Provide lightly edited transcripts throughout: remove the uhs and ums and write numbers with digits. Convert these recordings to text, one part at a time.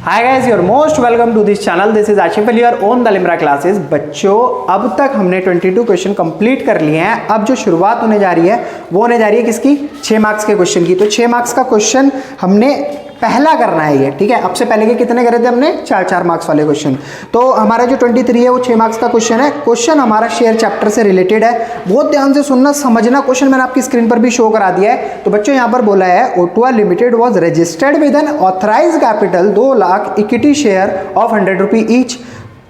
Hi guys, you're most welcome to this channel. This is Ashif Ali और on the Limra classes. बच्चों, अब तक हमने 22 क्वेश्चन कंप्लीट कर लिए हैं। अब जो शुरुआत होने जा रही है वो होने जा रही है किसकी? 6 मार्क्स के क्वेश्चन की। तो 6 मार्क्स का क्वेश्चन हमने पहला करना है ये, ठीक है। अब से पहले के कितने करे थे हमने? 4-4 मार्क्स वाले क्वेश्चन। तो हमारा जो 23 है वो 6 मार्क्स का क्वेश्चन है। क्वेश्चन हमारा शेयर चैप्टर से रिलेटेड है। बहुत ध्यान से सुनना, समझना। क्वेश्चन मैंने आपकी स्क्रीन पर भी शो करा दिया है। तो बच्चों यहाँ पर बोला है ओटुआ limited was registered with an authorised capital 2 lakh equity share of 100 rupee each.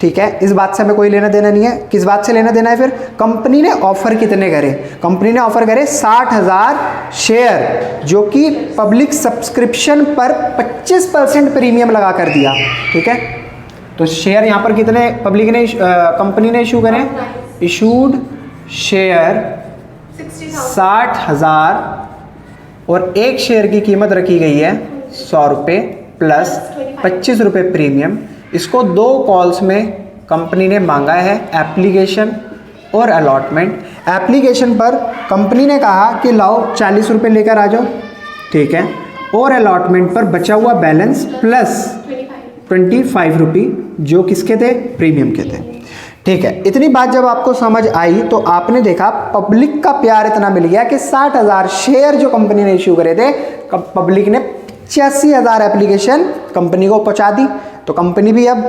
ठीक है, इस बात से हमें कोई लेना देना नहीं है। किस बात से लेना देना है फिर? कंपनी ने ऑफर कितने करे? कंपनी ने ऑफर करे 60,000 शेयर, जो कि पब्लिक सब्सक्रिप्शन पर 25% प्रीमियम लगा कर दिया। ठीक है, तो शेयर यहाँ पर कितने पब्लिक ने कंपनी ने इशू करे? इशूड शेयर 60,000 और एक शेयर की कीमत रखी गई है 100 रुपये प्लस 25 रुपये प्रीमियम। इसको 2 कॉल्स में कंपनी ने मांगा है, एप्लीकेशन और अलॉटमेंट। एप्लीकेशन पर कंपनी ने कहा कि लाओ 40 रुपये लेकर आ जाओ, ठीक है, और अलॉटमेंट पर बचा हुआ बैलेंस प्लस 25 रुपये जो किसके थे? प्रीमियम के थे। ठीक है, इतनी बात जब आपको समझ आई तो आपने देखा पब्लिक का प्यार इतना मिल गया कि 60,000 शेयर जो कंपनी ने इश्यू करे थे, पब्लिक ने 85,000 एप्लीकेशन कंपनी को पहुंचा दी। तो कंपनी भी अब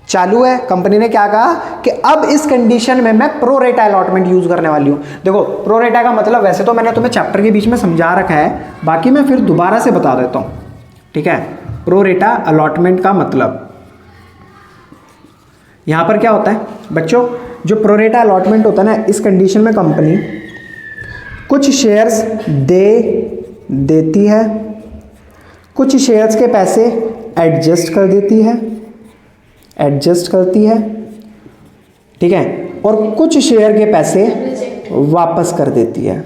चालू है। कंपनी ने क्या कहा कि अब इस कंडीशन में मैं प्रो रेटा अलॉटमेंट यूज करने वाली हूं। देखो, प्रो रेटा का मतलब वैसे तो मैंने तुम्हें चैप्टर के बीच में समझा रखा है, बाकी मैं फिर दोबारा से बता देता हूं। ठीक है, प्रो रेटा अलॉटमेंट का मतलब यहां पर क्या होता है बच्चों? जो प्रो रेटा अलॉटमेंट होता है ना, इस कंडीशन में कंपनी कुछ शेयर्स देती है, कुछ शेयर्स के पैसे एडजस्ट करती है, ठीक है, और कुछ शेयर के पैसे वापस कर देती है।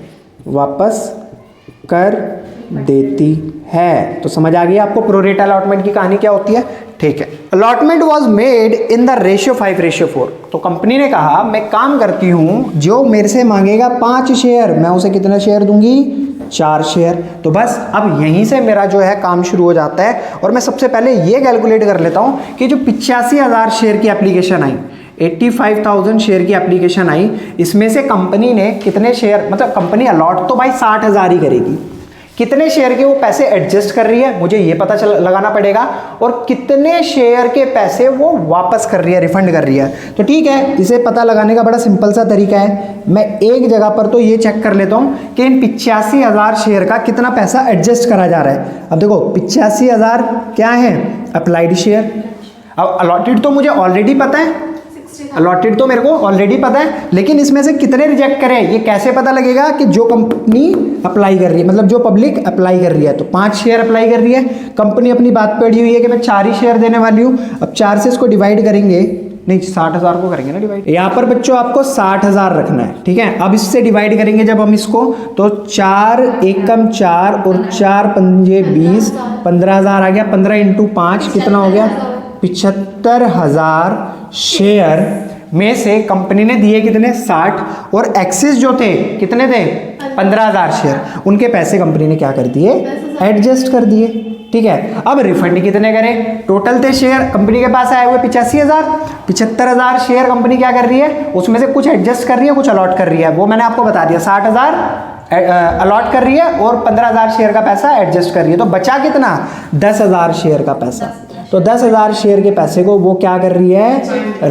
तो समझ आ गई आपको प्रो रेटा अलॉटमेंट की कहानी क्या होती है? ठीक है, allotment was made in the ratio 5:4। तो कंपनी ने कहा मैं काम करती हूं, जो मेरे से मांगेगा 5 शेयर, मैं उसे कितना शेयर दूंगी? 4 शेयर। तो बस अब यहीं से मेरा जो है काम शुरू हो जाता है। और मैं सबसे पहले ये कैलकुलेट कर लेता हूं कि जो 85,000 शेयर की एप्लीकेशन आई, 85,000 शेयर की एप्लीकेशन आई, इसमें से कंपनी ने कितने शेयर, मतलब कंपनी अलॉट तो भाई 60,000 ही करेगी, कितने शेयर के वो पैसे एडजस्ट कर रही है मुझे ये पता लगाना पड़ेगा, और कितने शेयर के पैसे वो वापस कर रही है, रिफंड कर रही है। तो ठीक है, इसे पता लगाने का बड़ा सिंपल सा तरीका है। मैं एक जगह पर तो ये चेक कर लेता हूँ कि इन 85,000 शेयर का कितना पैसा एडजस्ट करा जा रहा है। अब देखो 85,000 क्या है? Applied share. अब अलॉटेड तो मुझे ऑलरेडी पता है, अलॉटेड तो मेरे को ऑलरेडी पता है, लेकिन इसमें से कितने रिजेक्ट करें ये कैसे पता लगेगा? कि जो कंपनी अप्लाई कर रही है, मतलब जो पब्लिक अप्लाई कर रही है। तो 5 शेयर अप्लाई कर रही है कंपनी, अपनी बात पे अड़ी हुई है कि मैं 4 ही शेयर देने वाली हूँ। अब 4 से इसको डिवाइड करेंगे, नहीं 60,000 को करेंगे ना डिवाइड। यहाँ पर बच्चों आपको 60,000 रखना है, ठीक है। अब इससे डिवाइड करेंगे जब हम इसको, तो 4 एकम 4 और 4 पंजे 20, 15,000 आ गया। 15 × 5 कितना हो गया? 75,000 शेयर में से कंपनी ने दिए कितने? 60, और एक्सिस जो थे कितने थे? 15,000 शेयर। उनके पैसे कंपनी ने क्या कर दिए? एडजस्ट कर दिए। ठीक है, अब रिफंड कितने करें? टोटल थे शेयर कंपनी के पास आए हुए 85,000, 75,000 शेयर कंपनी क्या कर रही है? उसमें से कुछ एडजस्ट कर रही है, कुछ अलॉट कर रही है। वो मैंने आपको बता दिया, 60,000 अलॉट कर रही है और 15,000 शेयर का पैसा एडजस्ट कर रही है। तो बचा कितना? 10,000 शेयर का पैसा। तो 10,000 शेयर के पैसे को वो क्या कर रही है?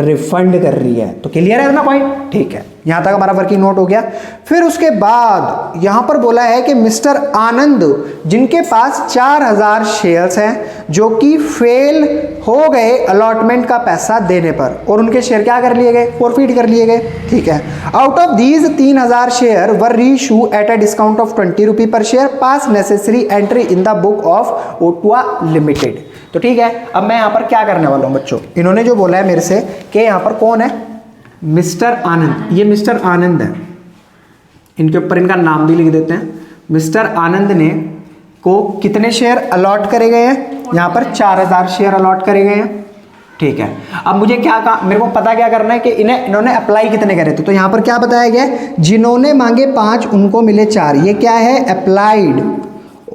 रिफंड कर रही है। तो क्लियर है ना पॉइंट? ठीक है, यहां तक हमारा वर्किंग नोट हो गया। फिर उसके बाद यहां पर बोला है कि मिस्टर आनंद, जिनके पास 4,000 शेयर्स हैं, जो कि फेल हो गए अलॉटमेंट का पैसा देने पर, और उनके शेयर क्या कर लिए गए? फॉरफिट कर लिए गए। ठीक है, out of these 3,000 share were reissue at a discount of 20 rupee per share, pass necessary entry in the book of ओटुआ लिमिटेड। तो ठीक है, अब मैं यहां पर क्या करने वाला हूं बच्चों? इन्होंने जो बोला है मेरे से कि यहां पर कौन है? मिस्टर आनंद। ये मिस्टर आनंद है, इनके ऊपर इनका नाम भी लिख देते हैं। मिस्टर आनंद ने को कितने शेयर अलॉट करे गए हैं? यहाँ पर 4,000 शेयर अलॉट करे गए हैं। ठीक है, अब मुझे क्या मेरे को पता क्या करना है कि इन्होंने अप्लाई कितने करे थे। तो यहाँ पर क्या बताया गया? जिन्होंने मांगे 5 उनको मिले 4। ये क्या है? अप्लाइड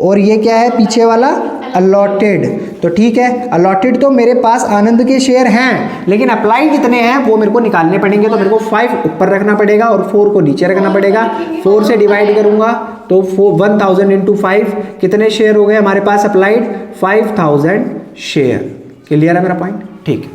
और ये क्या है पीछे वाला अलॉटेड। तो ठीक है, अलॉटेड तो मेरे पास आनंद के शेयर हैं, लेकिन अप्लाई कितने हैं वो मेरे को निकालने पड़ेंगे। तो मेरे को 5 ऊपर रखना पड़ेगा और 4 को नीचे रखना पड़ेगा। 4 से डिवाइड करूंगा तो 1000 इंटू 5 कितने शेयर हो गए हमारे पास अप्लाइड? 5000 शेयर। क्लियर है मेरा पॉइंट? ठीक है,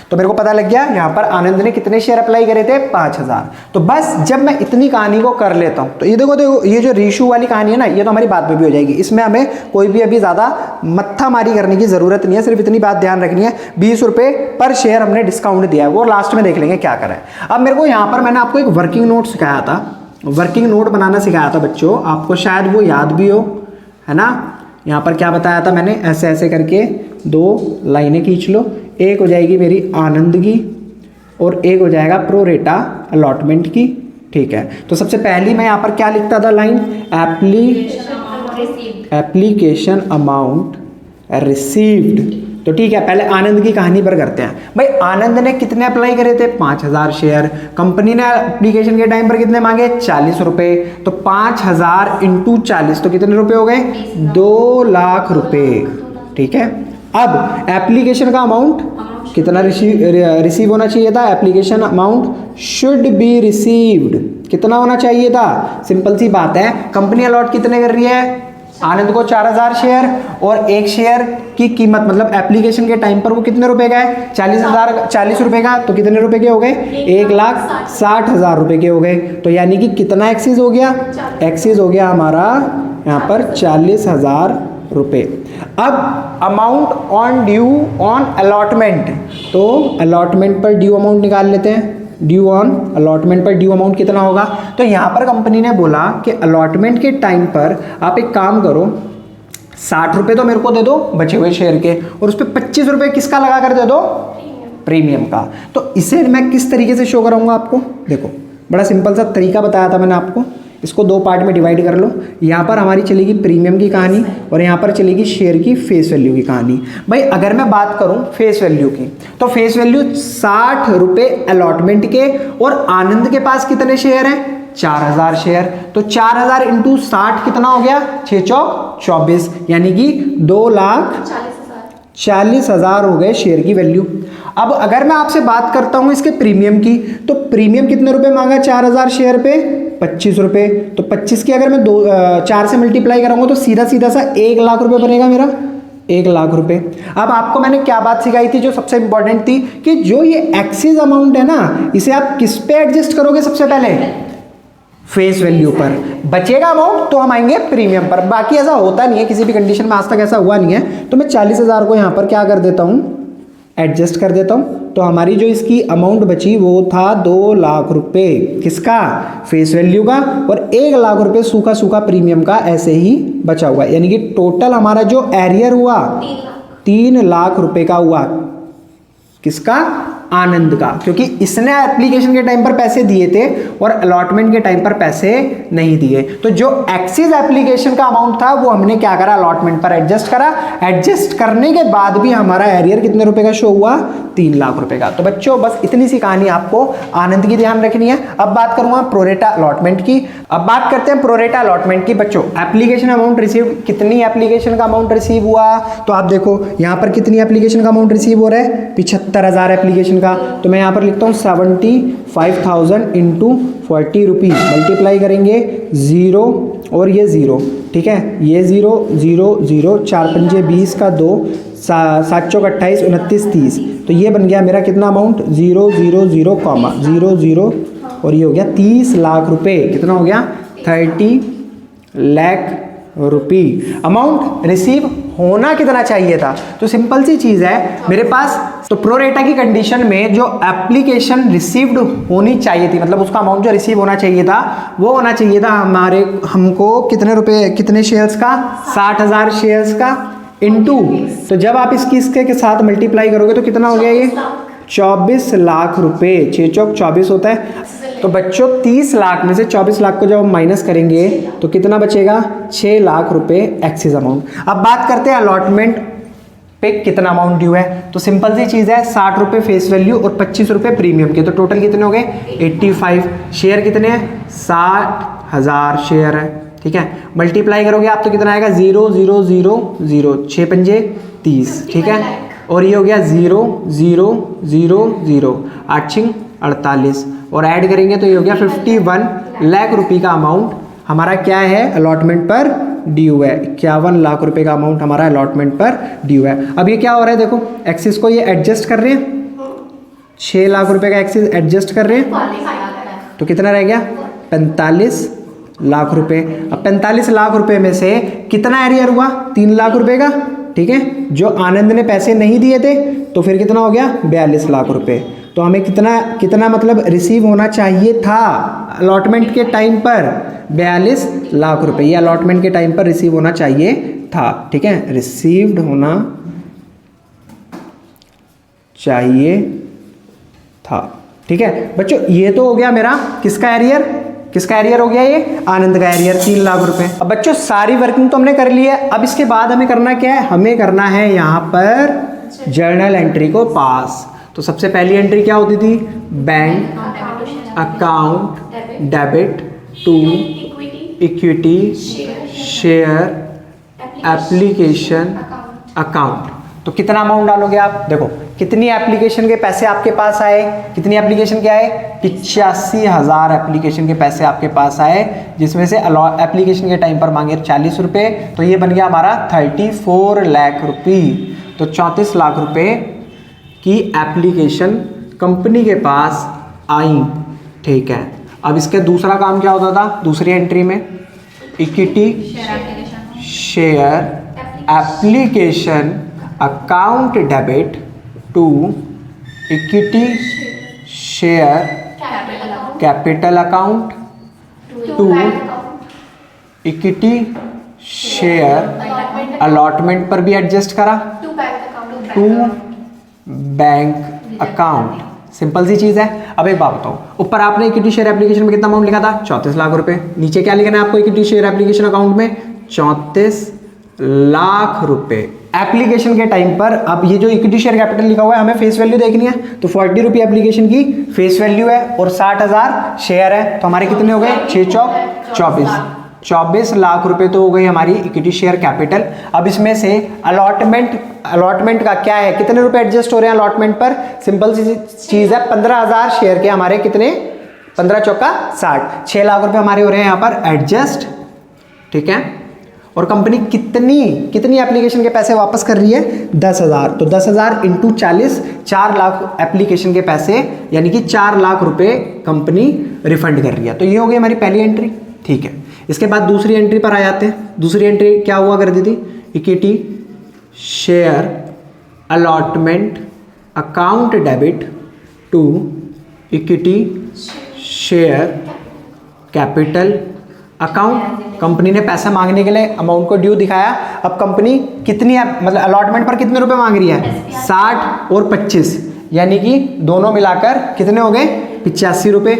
तो मेरे को पता लग गया यहाँ पर आनंद ने कितने शेयर अप्लाई करे थे? 5000। तो बस जब मैं इतनी कहानी को कर लेता हूँ तो ये देखो ये जो रेशियो वाली कहानी है ना, ये तो हमारी बात में भी हो जाएगी। इसमें हमें कोई भी अभी ज़्यादा मत्था मारी करने की ज़रूरत नहीं है, सिर्फ इतनी बात ध्यान रखनी है 20 रुपये पर शेयर हमने डिस्काउंट दिया है, वो लास्ट में देख लेंगे क्या करें। अब मेरे को यहाँ पर मैंने आपको एक वर्किंग नोट सिखाया था, वर्किंग नोट बनाना सिखाया था बच्चों, आपको शायद वो याद भी हो, है ना। यहाँ पर क्या बताया था मैंने? ऐसे ऐसे करके 2 लाइनें खींच लो, एक हो जाएगी मेरी आनंद की और एक हो जाएगा प्रोरेटा अलॉटमेंट की। ठीक है, तो सबसे पहली मैं यहाँ पर क्या लिखता था लाइन? Application amount received. तो ठीक है, पहले आनंद की कहानी पर करते हैं। भाई आनंद ने कितने अप्लाई करे थे? 5000 शेयर। कंपनी ने एप्लीकेशन के टाइम पर कितने मांगे? 40 रुपए। तो 5000 इंटू 40 तो कितने रुपए हो गए? 2 लाख रुपए। ठीक है, अब एप्लीकेशन का अमाउंट कितना रिसीव होना चाहिए था? Application amount should be received कितना होना चाहिए था? सिंपल सी बात है, कंपनी अलॉट कितने कर रही है? आनंद को 4000 शेयर, और एक शेयर की कीमत मतलब एप्लीकेशन के टाइम पर वो कितने रुपए का है? 40 रुपए का। तो कितने रुपए के हो गए? 1,60,000 रुपए के हो गए। तो यानी कि कितना एक्सीज हो गया? एक्सीज हो गया हमारा यहाँ पर 40,000 रुपए। अब amount on due on allotment, तो अलॉटमेंट पर ड्यू अमाउंट निकाल लेते हैं। ड्यू ऑन अलॉटमेंट पर ड्यू अमाउंट कितना होगा? तो यहाँ पर कंपनी ने बोला कि अलॉटमेंट के टाइम पर आप एक काम करो, 60 रुपये तो मेरे को दे दो बचे हुए शेयर के, और उस पर 25 रुपये किसका लगा कर दे दो? प्रीमियम का। तो इसे मैं किस तरीके से शो कराऊंगा आपको? देखो, बड़ा सिंपल सा तरीका बताया था मैंने आपको। इसको 2 पार्ट में डिवाइड कर लो। यहाँ पर हमारी चलेगी प्रीमियम की कहानी और यहाँ पर चलेगी शेयर की फेस वैल्यू की कहानी। भाई अगर मैं बात करूँ फेस वैल्यू की, तो फेस वैल्यू 60 रुपये अलॉटमेंट के, और आनंद के पास कितने शेयर हैं? 4000 शेयर। तो 4000 इंटू 60 कितना हो गया? 6 चौक 24, यानी कि 2,40,000 हो गए शेयर की वैल्यू। अब अगर मैं आपसे बात करता हूं इसके प्रीमियम की, तो प्रीमियम कितने रुपए मांगा 4000 शेयर पे? 25 रुपए। तो 25 की अगर मैं 4 से मल्टीप्लाई कराऊंगा तो सीधा सीधा सा 1 लाख रुपए बनेगा मेरा, 1 लाख रुपए। अब आपको मैंने क्या बात सिखाई थी जो सबसे इंपॉर्टेंट थी, कि जो ये एक्सिस अमाउंट है ना, इसे आप किस पे एडजस्ट करोगे? सबसे पहले फेस वैल्यू पर। बचेगा अमाउंट तो हम आएंगे प्रीमियम पर। बाकी ऐसा होता नहीं है, किसी भी कंडीशन में आज तक ऐसा हुआ नहीं है। तो मैं 40,000 को यहाँ पर क्या कर देता हूँ? एडजस्ट कर देता हूँ। तो हमारी जो इसकी अमाउंट बची वो था 2 लाख रुपए। किसका? फेस वैल्यू का। और 1 लाख रुपए सूखा सूखा प्रीमियम का ऐसे ही बचा हुआ, यानी कि टोटल हमारा जो एरियर हुआ 3 लाख रुपए का हुआ। किसका? आनंद का, क्योंकि इसने एप्लीकेशन के टाइम पर पैसे दिए थे और अलॉटमेंट के टाइम पर पैसे नहीं दिए। तो जो एक्सिस एप्लीकेशन का अमाउंट था वो हमने क्या करा? अलॉटमेंट पर एडजस्ट करा। एडजस्ट करने के बाद भी हमारा एरियर कितने रुपए का शो हुआ? 3 लाख रुपए का। तो बच्चों बस इतनी सी कहानी आपको आनंद की ध्यान रखनी है। अब बात करूंगा प्रोरेटा अलॉटमेंट की। अब बात करते हैं प्रोरेटा अलॉटमेंट की। बच्चों एप्लीकेशन अमाउंट रिसीव, कितनी एप्लीकेशन का अमाउंट रिसीव हुआ? तो आप देखो यहाँ पर कितनी एप्लीकेशन का अमाउंट रिसीव हो रहा है? 75,000 एप्लीकेशन का। तो मैं यहाँ पर लिखता हूँ 75,000 इंटू 40 रुपीज़, मल्टीप्लाई करेंगे 0 और ये 0, ठीक है, ये 0 0 0, 4 पंजे 20 का 2, 7 चौक 28, 29 30। तो ये बन गया मेरा कितना अमाउंट? 0 0 0 कॉमा 0 0, और ये हो गया 30 लाख रुपए। कितना हो गया? 30 लाख रुपी। अमाउंट रिसीव होना कितना चाहिए था? तो सिंपल सी चीज है मेरे पास। तो प्रोरेटा की कंडीशन में जो एप्लीकेशन रिसीव्ड होनी चाहिए थी, मतलब उसका अमाउंट जो रिसीव होना चाहिए था वो होना चाहिए था हमको कितने रुपए, कितने शेयर्स का? 60,000 शेयर्स का इनटू, तो जब आप इसके के साथ मल्टीप्लाई करोगे तो कितना हो गया? ये 24 लाख रुपए। 6 चौक 24 होता है। तो बच्चों 30 लाख में से 24 लाख को जब हम माइनस करेंगे तो कितना बचेगा? 6 लाख रुपए एक्सिस अमाउंट। अब बात करते हैं अलॉटमेंट पे कितना अमाउंट ड्यू है। तो सिंपल सी चीज़ है, 60 रुपये फेस वैल्यू और 25 रुपये प्रीमियम के, तो टोटल कितने हो गए? 85। शेयर कितने हैं? 60,000 शेयर है। ठीक है, मल्टीप्लाई करोगे आप तो कितना आएगा 0 0 0 0, 6 पंजे 30, ठीक है, और ये हो गया 0 0 0 0, 8 छिंग 48, और ऐड करेंगे तो ये हो गया 51 लाख रुपए का अमाउंट हमारा क्या है अलॉटमेंट पर ड्यू है। 51 लाख रुपए का अमाउंट हमारा अलॉटमेंट पर ड्यू है। अब ये क्या हो रहा है, देखो एक्सिस को ये एडजस्ट कर रहे हैं, 6 लाख रुपए का एक्सिस एडजस्ट कर रहे हैं, तो कितना रह गया 45 लाख रुपए। अब 45 लाख रुपए में से कितना एरियर हुआ 3 लाख रुपए का, ठीक है, जो आनंद ने पैसे नहीं दिए थे तो फिर कितना हो गया 42 लाख रुपए। तो हमें कितना मतलब रिसीव होना चाहिए था अलॉटमेंट के टाइम पर 42 लाख रुपए, ये अलॉटमेंट के टाइम पर रिसीव होना चाहिए था, ठीक है, रिसीव्ड होना चाहिए था, ठीक है बच्चों। ये तो हो गया मेरा किसका एरियर हो गया, ये आनंद का एरियर 3 लाख रुपए। अब बच्चों सारी वर्किंग तो हमने कर ली है, अब इसके बाद हमें करना क्या है, हमें करना है यहाँ पर जर्नल एंट्री को पास। तो सबसे पहली एंट्री क्या होती थी, bank account debit to equity share application account. तो कितना अमाउंट डालोगे आप, देखो कितनी एप्लीकेशन के पैसे आपके पास आए, कितनी एप्लीकेशन के आए 85,000 एप्लीकेशन के पैसे आपके पास आए, जिसमें से एप्लीकेशन के टाइम पर मांगे 40 रुपये, तो ये बन गया हमारा 34 लाख रुपये। तो 34 लाख रुपए की एप्लीकेशन कंपनी के पास आई, ठीक है। अब इसके दूसरा काम क्या होता था, दूसरी एंट्री में equity share application account debit to equity share capital account to equity share allotment पर भी एडजस्ट करा टू बैंक अकाउंट। सिंपल सी चीज है। अब एक बात बताओ, ऊपर आपने इक्विटी शेयर एप्लीकेशन में कितना अमाउंट लिखा था 34 लाख रुपए, नीचे क्या लिखना है आपको इक्विटी शेयर एप्लीकेशन अकाउंट में 34 लाख रुपए एप्लीकेशन के टाइम पर। अब ये जो इक्विटी शेयर कैपिटल लिखा हुआ है हमें फेस वैल्यू देखनी है, तो 40 रुपये एप्लीकेशन की फेस वैल्यू है और 60,000 शेयर है, तो हमारे कितने हो गए 6 चौक 24 लाख रुपए तो हो गई हमारी इक्विटी शेयर कैपिटल। अब इसमें से अलॉटमेंट का क्या है, कितने रुपए एडजस्ट हो रहे हैं अलॉटमेंट पर, सिंपल सी चीज है 15,000 शेयर के हमारे कितने 15 चौका 60, 6 लाख रुपए हमारे हो रहे हैं यहाँ पर एडजस्ट, ठीक है। और कंपनी कितनी एप्लीकेशन के पैसे वापस कर रही है 10,000, तो 10,000 इंटू 40 4 लाख एप्लीकेशन के पैसे, यानी कि 4 लाख रुपए कंपनी रिफंड कर रही है। तो ये हो गई हमारी पहली एंट्री, ठीक है। इसके बाद दूसरी एंट्री पर आ जाते हैं। दूसरी एंट्री क्या हुआ करती थी, equity share allotment account debit to equity share capital account. Company ने पैसा मांगने के लिए अमाउंट को ड्यू दिखाया। अब कंपनी कितनी मतलब अलॉटमेंट पर कितने रुपए मांग रही है 60 और 25, यानी कि दोनों मिलाकर कितने हो गए 85 रुपए,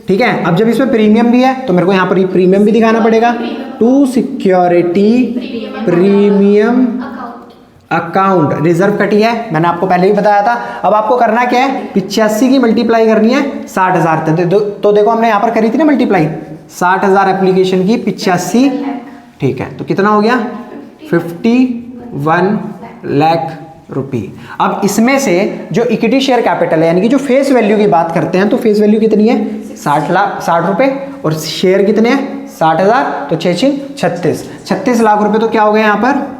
ठीक है। अब जब इसमें प्रीमियम भी है तो मेरे को यहाँ पर प्रीमियम भी दिखाना पड़ेगा, to security premium account reserve कटी है, मैंने आपको पहले ही बताया था। अब आपको करना क्या है 85 की मल्टीप्लाई करनी है 60,000, तो देखो हमने यहाँ पर करी थी ना मल्टीप्लाई 60,000 एप्लीकेशन की 85, ठीक है, तो कितना हो गया 51 लाख रुपये। अब इसमें से जो इक्विटी शेयर कैपिटल है यानी कि जो फेस वैल्यू की बात करते हैं, तो फेस वैल्यू कितनी है 60 रुपए और शेयर कितने हैं 60,000, तो 36 लाख रुपए तो क्या हो गए यहाँ पर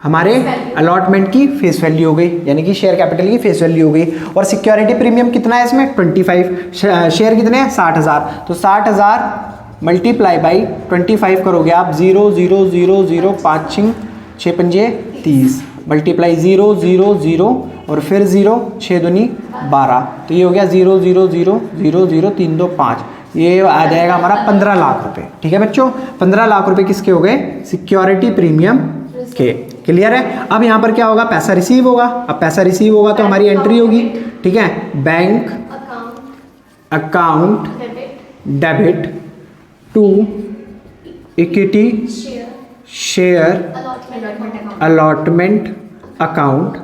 हमारे अलॉटमेंट की फेस वैल्यू हो गई, यानी कि शेयर कैपिटल की फेस वैल्यू हो गई। और सिक्योरिटी प्रीमियम कितना है इसमें 25, शेयर कितने हैं 60,000, तो 60,000 मल्टीप्लाई बाई 25 करोगे आप 0 0 0 0 5 6 पंजे 30 मल्टीप्लाई 0 0 0 और फिर 0 6 दूनी 12, तो ये हो गया 0 0 0 0 0 3 2 5, ये आ जाएगा हमारा 15 लाख रुपए, ठीक है बच्चों। 15 लाख रुपए किसके हो गए सिक्योरिटी प्रीमियम के, क्लियर है। अब यहाँ पर क्या होगा पैसा रिसीव होगा, अब पैसा रिसीव होगा तो हमारी एंट्री होगी, ठीक है, bank account debit to equity share allotment account.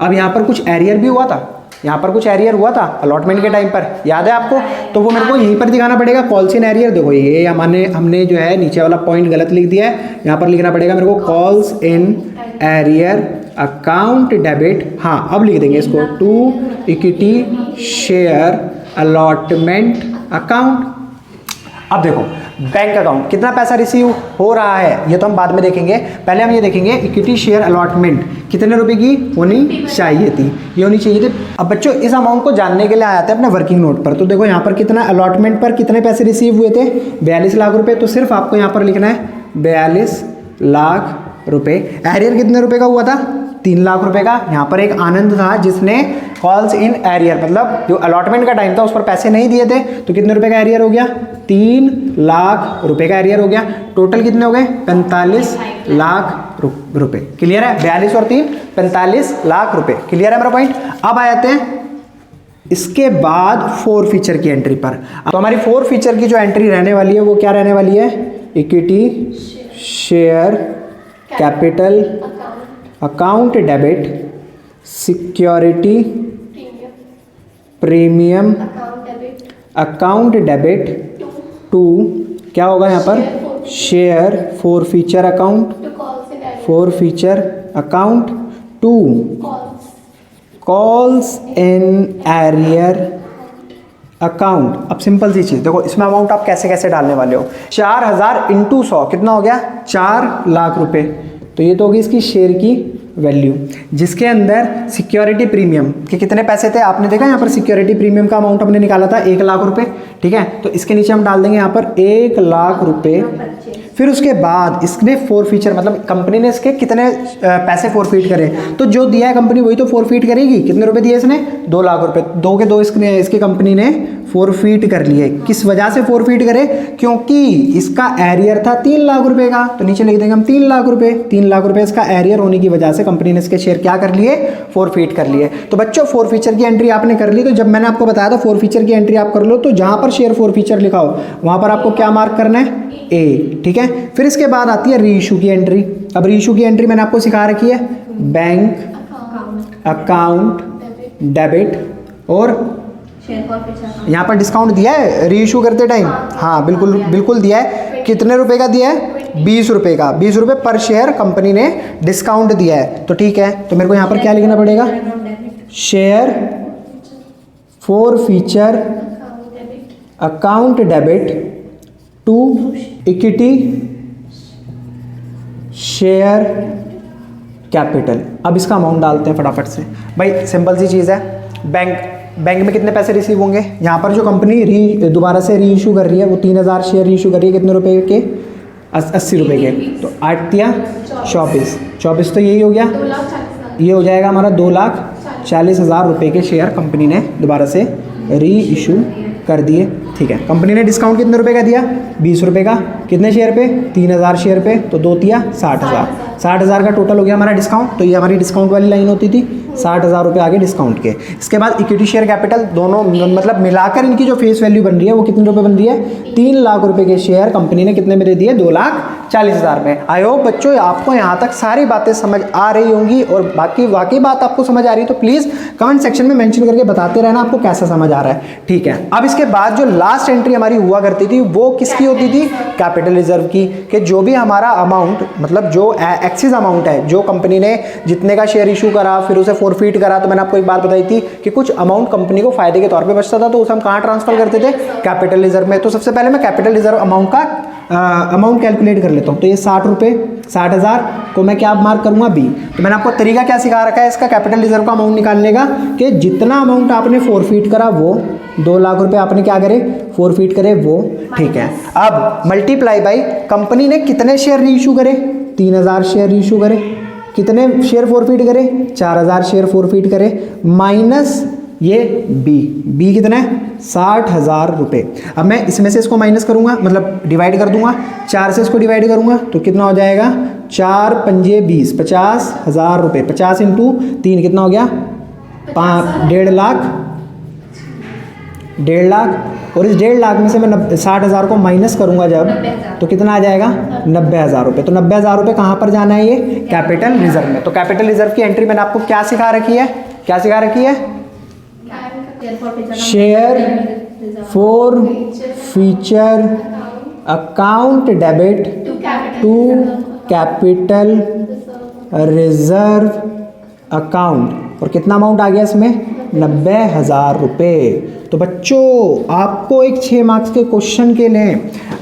अब यहाँ पर कुछ एरियर भी हुआ था, यहाँ पर कुछ एरियर हुआ था अलॉटमेंट के टाइम पर, याद है आपको? तो वो मेरे को यहीं पर दिखाना पड़ेगा कॉल्स इन एरियर। देखो ये हमने जो है नीचे वाला पॉइंट गलत लिख दिया है, यहाँ पर लिखना पड़ेगा मेरे को calls in arrear account debit. हाँ अब लिख देंगे इसको to equity share allotment account. अब देखो बैंक अकाउंट कितना पैसा रिसीव हो रहा है ये तो हम बाद में देखेंगे, पहले हम ये देखेंगे इक्विटी शेयर अलॉटमेंट कितने रुपए की होनी चाहिए थी, ये होनी चाहिए थी। अब बच्चों इस अमाउंट को जानने के लिए आते हैं अपने वर्किंग नोट पर। तो देखो यहाँ पर कितना अलॉटमेंट पर कितने पैसे रिसीव हुए थे, 42 लाख रुपए। तो सिर्फ आपको यहाँ पर लिखना है 42 लाख रुपए। एरियर कितने रुपए का हुआ था, 3 लाख रुपए का। यहाँ पर एक आनंद था जिसने कॉल्स इन एरियर मतलब जो अलॉटमेंट का टाइम था उस पर पैसे नहीं दिए थे, तो कितने रुपए का एरियर हो गया, 3 लाख रुपए का एरियर हो गया। टोटल कितने हो गए, 45 लाख रुपए। क्लियर है, 42 और 3 45 लाख रुपए। क्लियर है मेरा पॉइंट। अब आ जाते हैं इसके बाद 4 फीचर की एंट्री पर। तो हमारी 4 फीचर की जो एंट्री रहने वाली है वो क्या रहने वाली है, equity share capital account debit security premium account debit to क्या होगा यहाँ पर share 4 feature account 4 feature account to calls in arrear account. अब सिंपल सी चीज देखो, इसमें अमाउंट आप कैसे कैसे डालने वाले हो। 4000 इंटू 100 कितना हो गया, 4 लाख रुपए। तो ये तो होगी इसकी शेयर की वैल्यू, जिसके अंदर सिक्योरिटी प्रीमियम के कितने पैसे थे आपने देखा, यहाँ पर सिक्योरिटी प्रीमियम का अमाउंट हमने निकाला था 1 लाख रुपए। ठीक है, तो इसके नीचे हम डाल देंगे यहाँ पर 1 लाख रुपए। फिर उसके बाद इसने 4 फीचर मतलब कंपनी ने इसके कितने पैसे फोरफीट करे, तो जो दिया है कंपनी वही तो फोरफीट करेगी। कितने रुपए दिए इसने, 2 लाख रुपए। 2 के 2 इसकी कंपनी ने फोरफीट कर लिए। किस वजह से फोरफीट करे, क्योंकि इसका एरियर था 3 लाख रुपए का। तो नीचे लिख देंगे हम 3 लाख रुपए। 3 लाख रुपए इसका एरियर होने की वजह से कंपनी ने इसके शेयर क्या कर लिए, फोरफीट कर लिए। तो बच्चों 4 फीचर की एंट्री आपने कर ली। तो जब मैंने आपको बताया था 4 फीचर की एंट्री आप कर लो, तो जहां पर शेयर 4 फीचर लिखा हो वहां पर आपको क्या मार्क करना है, ए। ठीक है, फिर इसके बाद आती है री इशू की एंट्री। अब री इशू की एंट्री मैंने आपको सिखा रखी है, बैंक अकाउंट डेबिट और यहाँ पर डिस्काउंट दिया है री इशू करते टाइम। हाँ बिल्कुल बिल्कुल दिया है। कितने रुपए का दिया है, 20 रुपए का। 20 रुपए पर शेयर कंपनी ने डिस्काउंट दिया है। तो ठीक है, तो मेरे को यहाँ पर क्या लिखना पड़ेगा, share 4 feature account debit to equity share capital. अब इसका अमाउंट डालते हैं फटाफट से। भाई सिंपल सी चीज़ है, बैंक में कितने पैसे रिसीव होंगे। यहाँ पर जो कंपनी दोबारा से री इशू कर रही है वो 3000 शेयर री इशू कर रही है। कितने रुपए के, 80 रुपए के। तो 8 या 24 तो यही हो गया, ये हो जाएगा हमारा 2,40,000 रुपए के शेयर कंपनी ने दोबारा से री इशू कर दिए। ठीक है, कंपनी ने डिस्काउंट कितने रुपए का दिया, 20 रुपए का। कितने शेयर पे, 3000 शेयर पे। तो 2 तिया 60,000। 60,000 का टोटल हो गया हमारा डिस्काउंट। तो ये हमारी डिस्काउंट वाली लाइन होती थी, 60,000 रुपये आगे डिस्काउंट के। इसके बाद इक्विटी शेयर कैपिटल दोनों मतलब मिलाकर इनकी जो फेस वैल्यू बन रही है वो कितने रुपए बन रही है, 3 लाख रुपए के शेयर कंपनी ने कितने में दे दिए, 2,40,000 में। आई होप बच्चों आपको यहाँ तक सारी बातें समझ आ रही होंगी, और बाकी वाकई बात आपको समझ आ रही है तो प्लीज़ कमेंट सेक्शन में मेंशन करके बताते रहना आपको कैसा समझ आ रहा है। ठीक है, अब इसके बाद जो लास्ट एंट्री हमारी हुआ करती थी वो किसकी होती थी, कैपिटल रिजर्व की। कि जो भी हमारा अमाउंट मतलब जो एक्सिस अमाउंट है, जो कंपनी ने जितने का शेयर इशू करा फिर उसे फोरफीट करा, तो मैंने आपको एक बात बताई थी कि कुछ अमाउंट कंपनी को फायदे के तौर पे बचता था, तो उसे हम कहाँ ट्रांसफर करते थे, कैपिटल रिजर्व में। तो सबसे पहले मैं कैपिटल रिजर्व अमाउंट का अमाउंट कैलकुलेट कर लेता हूँ। तो ये 60 रुपये, 60,000 को मैं क्या मार्क करूँगा, बी। तो मैंने आपको तरीका क्या सिखा रखा है इसका कैपिटल रिजर्व का अमाउंट निकालने का, कि जितना अमाउंट आपने फोरफीट करा वो 2 लाख रुपए आपने क्या करे, फोरफीट करे वो। ठीक है, अब मल्टीप्लाई बाई कंपनी ने कितने शेयर री इशू करे, 3000 शेयर री इशू करे। कितने शेयर फोरफीट करे, 4000 शेयर फोरफीट करे, माइनस ये बी कितना है, 60,000 रुपये। अब मैं इसमें से इसको माइनस करूंगा, मतलब डिवाइड कर दूंगा, 4 से इसको डिवाइड करूंगा तो कितना हो जाएगा, 4 पंजे 20, 50,000 रुपये। 50 इंटू 3 कितना हो गया, 1.5 लाख। 1.5 लाख, और इस 1.5 लाख में से मैं 60,000 को माइनस करूंगा जब, तो कितना आ जाएगा, 90,000 रुपये। तो 90,000 रुपये कहाँ पर जाना है, ये कैपिटल रिजर्व में। तो कैपिटल रिजर्व की एंट्री मैंने आपको क्या सिखा रखी है, क्या सिखा रखी है, share forfeiture account debit to capital reserve account, और कितना अमाउंट आ गया इसमें 90,000 रुपये। तो बच्चों आपको एक 6 मार्क्स के क्वेश्चन के लिए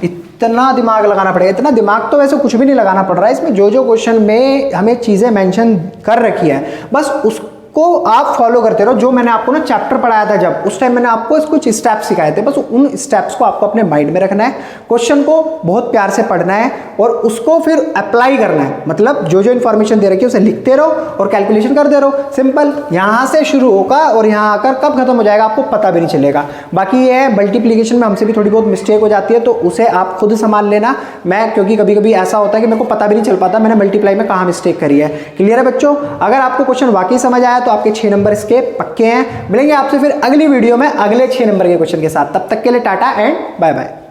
इतना दिमाग लगाना पड़ेगा। इतना दिमाग तो वैसे कुछ भी नहीं लगाना पड़ रहा है इसमें, जो जो क्वेश्चन में हमें चीज़ें मेंशन कर रखी है बस उसको आप फॉलो करते रहो। जो मैंने आपको ना चैप्टर पढ़ाया था जब, उस टाइम मैंने आपको कुछ स्टेप्स सिखाए थे, बस उन स्टेप्स को आपको अपने माइंड में रखना है, क्वेश्चन को बहुत प्यार से पढ़ना है और उसको फिर अप्लाई करना है। मतलब जो जो इन्फॉर्मेशन दे रखी है उसे लिखते रहो और कैलकुलेशन करते रहो। सिंपल, यहाँ से शुरू होगा और यहाँ आकर कब खत्म हो जाएगा आपको पता भी नहीं चलेगा। बाकी ये है मल्टीप्लीकेशन में हमसे भी थोड़ी बहुत मिस्टेक हो जाती है, तो उसे आप खुद संभाल लेना। मैं क्योंकि कभी कभी ऐसा होता है कि मेरे को पता भी नहीं चल पाता मैंने मल्टीप्लाई में कहाँ मिस्टेक करी है। क्लियर है बच्चों? अगर आपको क्वेश्चन वाकई समझ आया तो आपके 6 नंबर के पक्के हैं। मिलेंगे आपसे फिर अगली वीडियो में अगले 6 नंबर के क्वेश्चन के साथ। तब तक के लिए टाटा एंड बाय बाय।